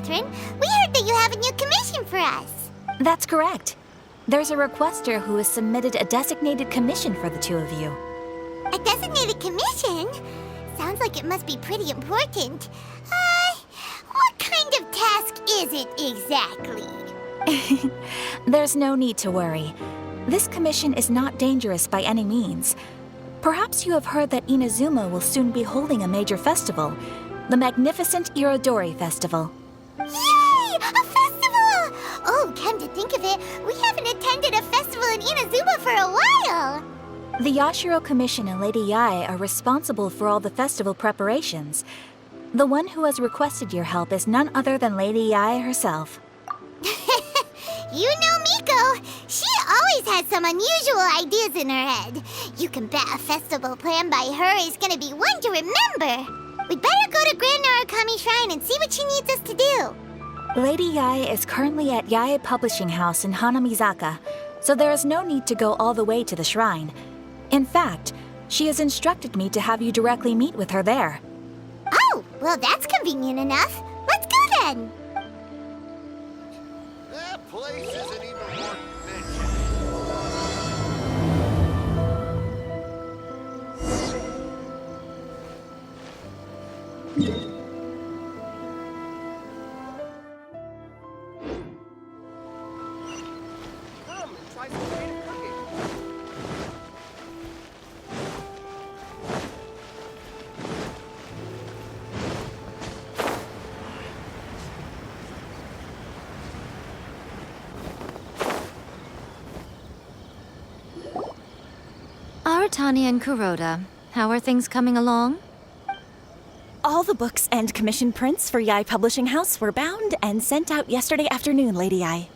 Catherine. We heard that you have a new commission for us. That's correct. There's a requester who has submitted a designated commission for the two of you. A designated commission? Sounds like it must be pretty important. What kind of task is it exactly? There's no need to worry. This commission is not dangerous by any means. Perhaps you have heard that Inazuma will soon be holding a major festival, the magnificent Irodori Festival. Yay! A festival! Oh, come to think of it, we haven't attended a festival in Inazuma for a while. The Yashiro Commission and Lady Yae are responsible for all the festival preparations. The one who has requested your help is none other than Lady Yae herself. You know Miko. She always has some unusual ideas in her head. You can bet a festival planned by her is gonna be one to remember. We'd better go to Grand Narukami Shrine and see what she needs us to do. Lady Yae is currently at Yae Publishing House in Hanamizaka, so there is no need to go all the way to the shrine. In fact, she has instructed me to have you directly meet with her there. Oh, well that's convenient enough. Let's go then. That place isn't even worth mentioning. Come and try some creative cooking. Aratani and Kuroda, how are things coming along? All the books and commission prints for Yae Publishing House were bound and sent out yesterday afternoon, Lady Yae.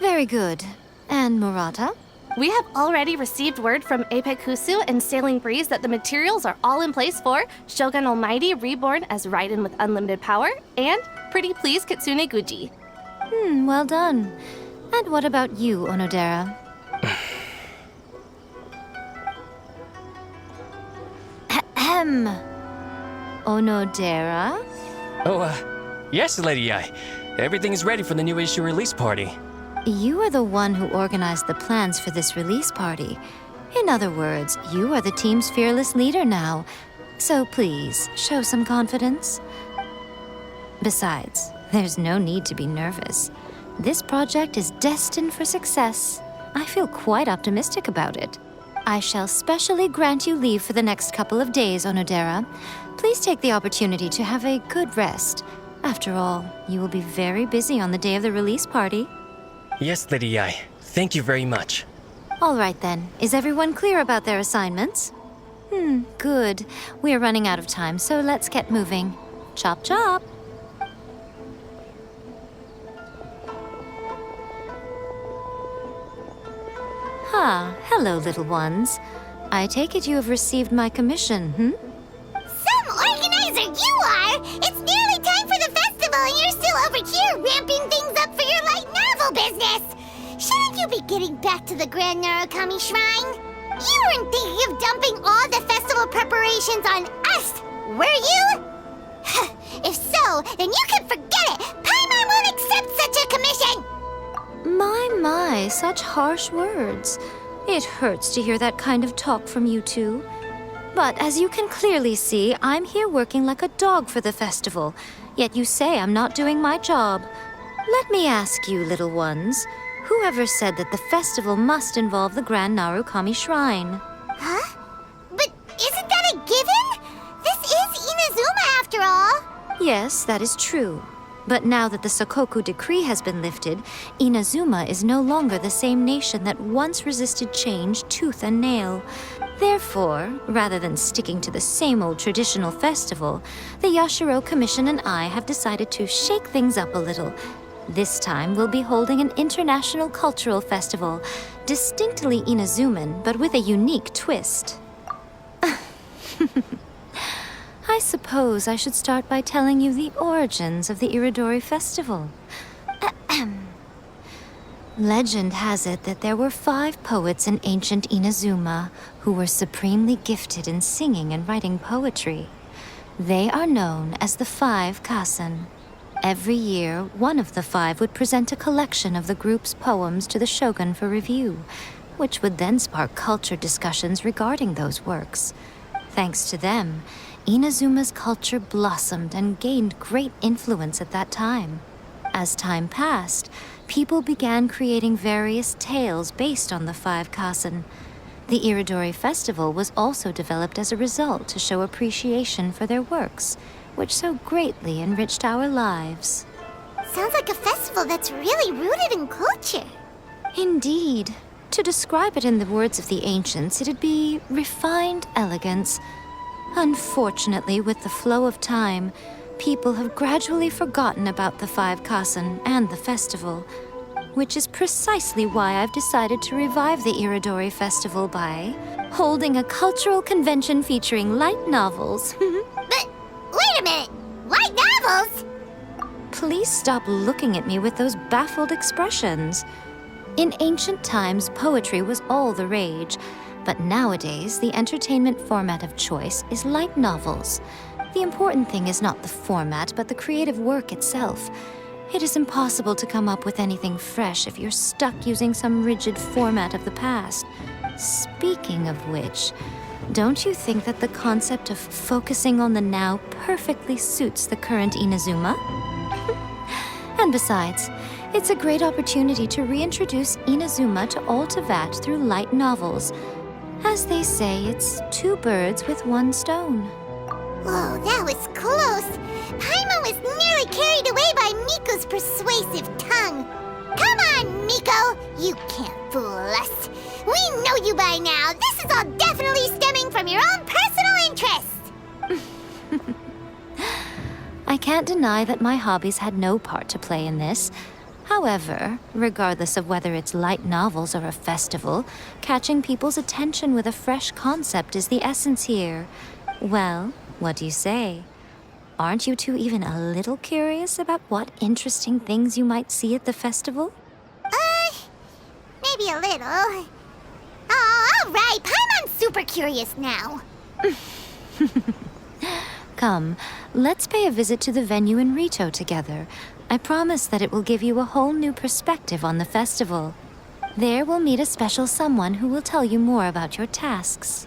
Very good. And Murata? We have already received word from Apekusu and Sailing Breeze that the materials are all in place for Shogun Almighty reborn as Raiden with unlimited power and Pretty Please Kitsune Guji. Well done. And what about you, Onodera? Ahem. Onodera? Oh, yes, Lady Yae. Everything is ready for the new issue release party. You are the one who organized the plans for this release party. In other words, you are the team's fearless leader now. So please, show some confidence. Besides, there's no need to be nervous. This project is destined for success. I feel quite optimistic about it. I shall specially grant you leave for the next couple of days, Onodera. Please take the opportunity to have a good rest. After all, you will be very busy on the day of the release party. Yes, Lady Yae. Thank you very much. All right then. Is everyone clear about their assignments? Good. We are running out of time, so let's get moving. Chop chop! Hello, little ones. I take it you have received my commission, Some organizer you are! It's nearly time for the festival and you're still over here ramping things up for your light novel business! Shouldn't you be getting back to the Grand Narukami Shrine? You weren't thinking of dumping all the festival preparations on us, were you? If so, then you can forget it! Paimon won't accept such a commission! My, such harsh words. It hurts to hear that kind of talk from you two. But as you can clearly see, I'm here working like a dog for the festival. Yet you say I'm not doing my job. Let me ask you, little ones, whoever said that the festival must involve the Grand Narukami Shrine? Huh? But isn't that a given? This is Inazuma after all! Yes, that is true. But now that the Sokoku decree has been lifted, Inazuma is no longer the same nation that once resisted change tooth and nail. Therefore, rather than sticking to the same old traditional festival, the Yashiro Commission and I have decided to shake things up a little. This time, we'll be holding an international cultural festival, distinctly Inazuman, but with a unique twist. I suppose I should start by telling you the origins of the Irodori festival. Legend has it that there were 5 poets in ancient Inazuma who were supremely gifted in singing and writing poetry. They are known as the 5 Kasen. Every year, one of the 5 would present a collection of the group's poems to the shogun for review, which would then spark culture discussions regarding those works. Thanks to them, Inazuma's culture blossomed and gained great influence at that time. As time passed, people began creating various tales based on the 5 kasen. The Irodori Festival was also developed as a result to show appreciation for their works, which so greatly enriched our lives. Sounds like a festival that's really rooted in culture. Indeed. To describe it in the words of the ancients, it'd be refined elegance. Unfortunately, with the flow of time, people have gradually forgotten about the 5 kasen and the festival, which is precisely why I've decided to revive the Irodori Festival by holding a cultural convention featuring light novels. But wait a minute! Light novels? Please stop looking at me with those baffled expressions. In ancient times, poetry was all the rage, but nowadays, the entertainment format of choice is light novels. The important thing is not the format, but the creative work itself. It is impossible to come up with anything fresh if you're stuck using some rigid format of the past. Speaking of which, don't you think that the concept of focusing on the now perfectly suits the current Inazuma? And besides, it's a great opportunity to reintroduce Inazuma to all Teyvat through light novels. As they say, it's 2 birds with 1 stone. Whoa, that was close. Paimon was nearly carried away by Miko's persuasive tongue. Come on, Miko! You can't fool us. We know you by now. This is all definitely stemming from your own personal interest. I can't deny that my hobbies had no part to play in this. However, regardless of whether it's light novels or a festival, catching people's attention with a fresh concept is the essence here. Well, what do you say? Aren't you two even a little curious about what interesting things you might see at the festival? Maybe a little. Oh, all right. Paimon's super curious now. Come, let's pay a visit to the venue in Rito together. I promise that it will give you a whole new perspective on the festival. There we'll meet a special someone who will tell you more about your tasks.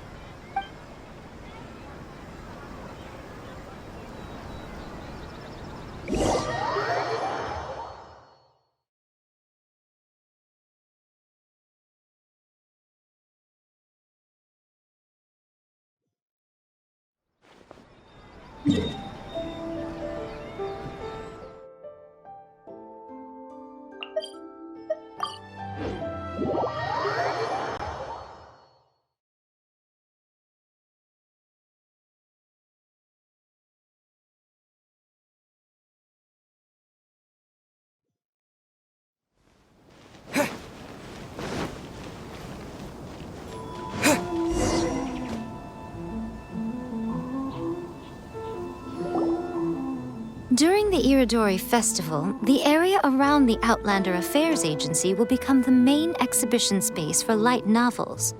During the Irodori Festival, the area around the Outlander Affairs Agency will become the main exhibition space for light novels.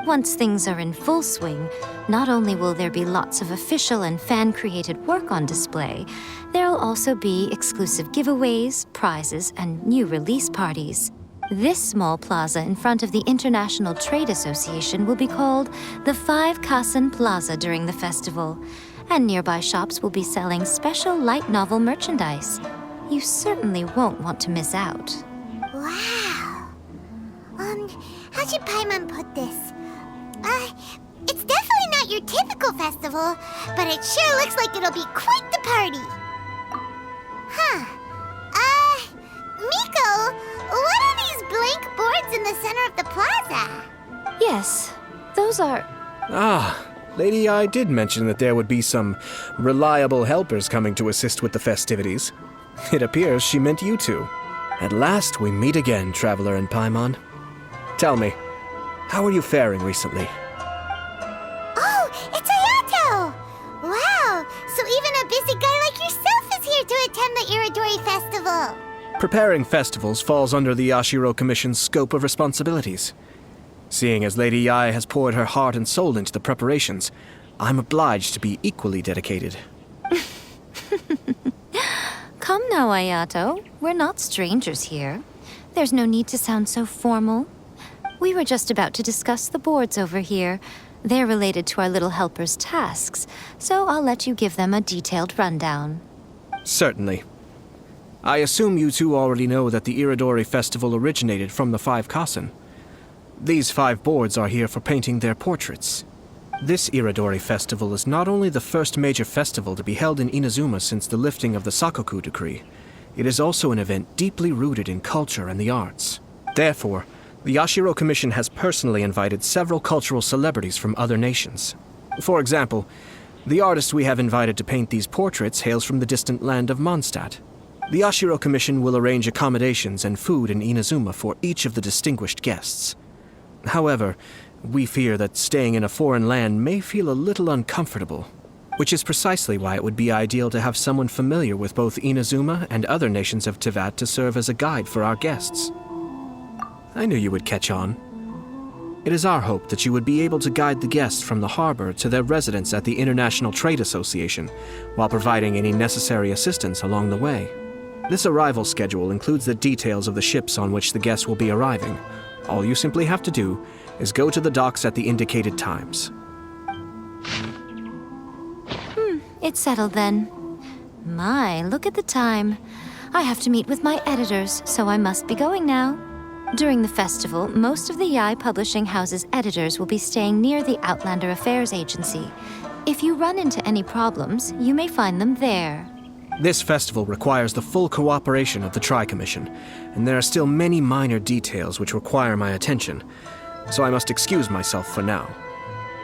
Once things are in full swing, not only will there be lots of official and fan-created work on display, there'll also be exclusive giveaways, prizes, and new release parties. This small plaza in front of the International Trade Association will be called the 5 Kasen Plaza during the festival, and nearby shops will be selling special light novel merchandise. You certainly won't want to miss out. Wow. How should Paimon put this? It's definitely not your typical festival, but it sure looks like it'll be quite the party. Miko, what are these blank boards in the center of the plaza? Yes, those are... Lady I did mention that there would be some reliable helpers coming to assist with the festivities. It appears she meant you two. At last we meet again, Traveler and Paimon. Tell me, how are you faring recently? Oh, it's Ayato! Wow, so even a busy guy like yourself is here to attend the Irodori Festival. Preparing festivals falls under the Yashiro Commission's scope of responsibilities. Seeing as Lady Yae has poured her heart and soul into the preparations, I'm obliged to be equally dedicated. Come now, Ayato. We're not strangers here. There's no need to sound so formal. We were just about to discuss the boards over here. They're related to our little helper's tasks, so I'll let you give them a detailed rundown. Certainly. I assume you two already know that the Irodori festival originated from the 5 Kasen. These 5 boards are here for painting their portraits. This Irodori festival is not only the first major festival to be held in Inazuma since the lifting of the Sakoku decree, it is also an event deeply rooted in culture and the arts. Therefore, the Yashiro Commission has personally invited several cultural celebrities from other nations. For example, the artist we have invited to paint these portraits hails from the distant land of Mondstadt. The Yashiro Commission will arrange accommodations and food in Inazuma for each of the distinguished guests. However, we fear that staying in a foreign land may feel a little uncomfortable, which is precisely why it would be ideal to have someone familiar with both Inazuma and other nations of Teyvat to serve as a guide for our guests. I knew you would catch on. It is our hope that you would be able to guide the guests from the harbor to their residence at the International Trade Association, while providing any necessary assistance along the way. This arrival schedule includes the details of the ships on which the guests will be arriving. All you simply have to do is go to the docks at the indicated times. It's settled then. My, look at the time. I have to meet with my editors, so I must be going now. During the festival, most of the Yai Publishing House's editors will be staying near the Outlander Affairs Agency. If you run into any problems, you may find them there. This festival requires the full cooperation of the Tri-Commission, and there are still many minor details which require my attention, so I must excuse myself for now.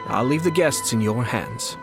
I'll leave the guests in your hands.